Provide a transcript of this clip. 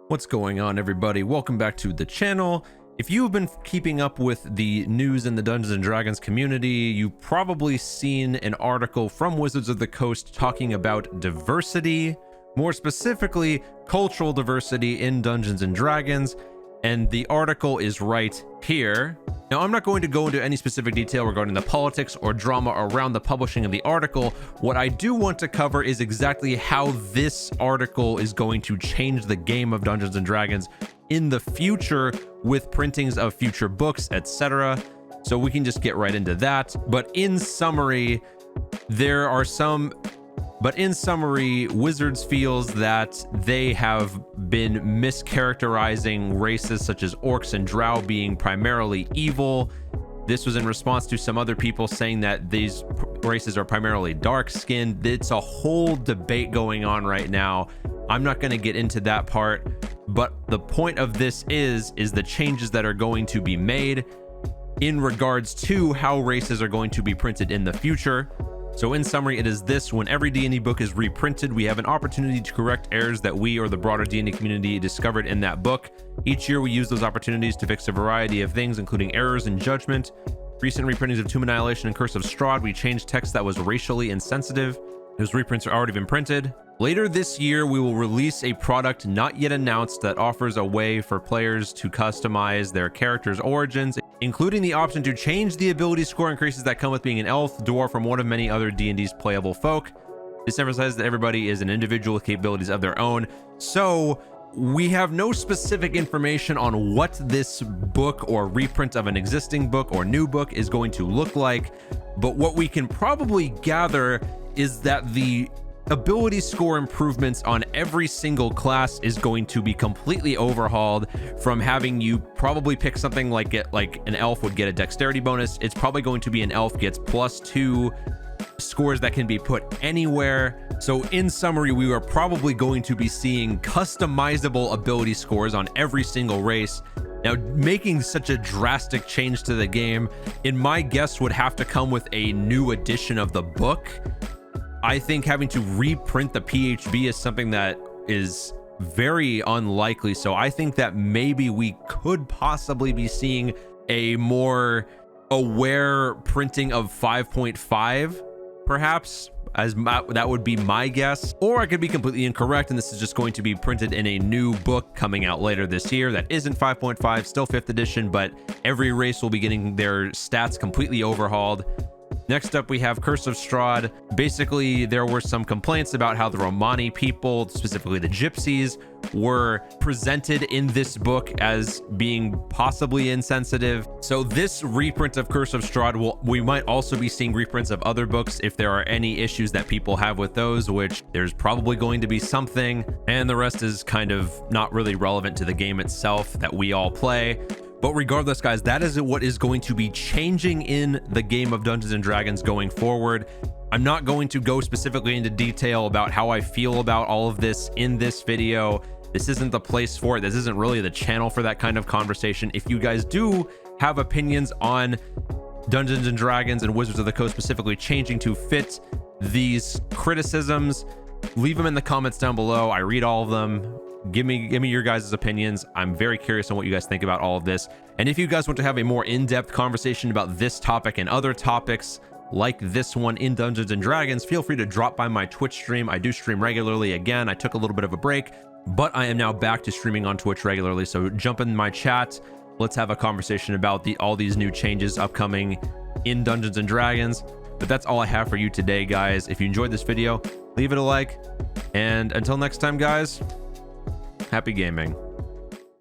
What's going on, everybody? Welcome back to the channel. If you have been keeping up with the news in the Dungeons and Dragons community, you've probably seen an article from Wizards of the Coast talking about diversity, more specifically cultural diversity in Dungeons and Dragons, and the article is right here. Now, I'm not going to go into any specific detail regarding the politics or drama around the publishing of the article. What I do want to cover is exactly how this article is going to change the game of Dungeons and Dragons in the future with printings of future books, etc. So we can just get right into that. But in summary, Wizards feels that they have been mischaracterizing races such as orcs and drow being primarily evil. This was in response to some other people saying that these races are primarily dark-skinned. It's a whole debate going on right now. I'm not going to get into that part, but the point of this is the changes that are going to be made in regards to how races are going to be printed in the future. So in summary, it is this: when every D&D book is reprinted, we have an opportunity to correct errors that we or the broader D&D community discovered in that book. Each year, we use those opportunities to fix a variety of things, including errors in judgment. Recent reprintings of Tomb Annihilation and Curse of Strahd, we changed text that was racially insensitive. Those reprints are already been printed. Later this year, we will release a product not yet announced that offers a way for players to customize their character's origins, including the option to change the ability score increases that come with being an elf, dwarf, or one of many other D&D's playable folk. This emphasizes that everybody is an individual with capabilities of their own. So we have no specific information on what this book or reprint of an existing book or new book is going to look like, but what we can probably gather is that the ability score improvements on every single class is going to be completely overhauled. From having you probably pick something like an elf would get a dexterity bonus, it's probably going to be an elf gets +2 scores that can be put anywhere. So in summary, we are probably going to be seeing customizable ability scores on every single race. Now, making such a drastic change to the game, in my guess, would have to come with a new edition of the book. I think having to reprint the PHB is something that is very unlikely. So I think that maybe we could possibly be seeing a more aware printing of 5.5, perhaps, that would be my guess. Or I could be completely incorrect, and this is just going to be printed in a new book coming out later this year that isn't 5.5, still 5th edition, but every race will be getting their stats completely overhauled. Next up, we have Curse of Strahd. Basically, there were some complaints about how the Romani people, specifically the Gypsies, were presented in this book as being possibly insensitive. So this reprint of Curse of Strahd, we might also be seeing reprints of other books if there are any issues that people have with those, which there's probably going to be something, and the rest is kind of not really relevant to the game itself that we all play. But regardless, guys, that is what is going to be changing in the game of Dungeons and Dragons going forward. I'm not going to go specifically into detail about how I feel about all of this in this video. This isn't the place for it. This isn't really the channel for that kind of conversation. If you guys do have opinions on Dungeons and Dragons and Wizards of the Coast specifically changing to fit these criticisms, leave them in the comments down below. I read all of them. Give me your guys' opinions. I'm very curious on what you guys think about all of this. And if you guys want to have a more in-depth conversation about this topic and other topics like this one in Dungeons and Dragons, feel free to drop by my Twitch stream. I do stream regularly. Again, I took a little bit of a break, but I am now back to streaming on Twitch regularly. So jump in my chat. Let's have a conversation about all these new changes upcoming in Dungeons and Dragons. But that's all I have for you today, guys. If you enjoyed this video, leave it a like. And until next time, guys, happy gaming.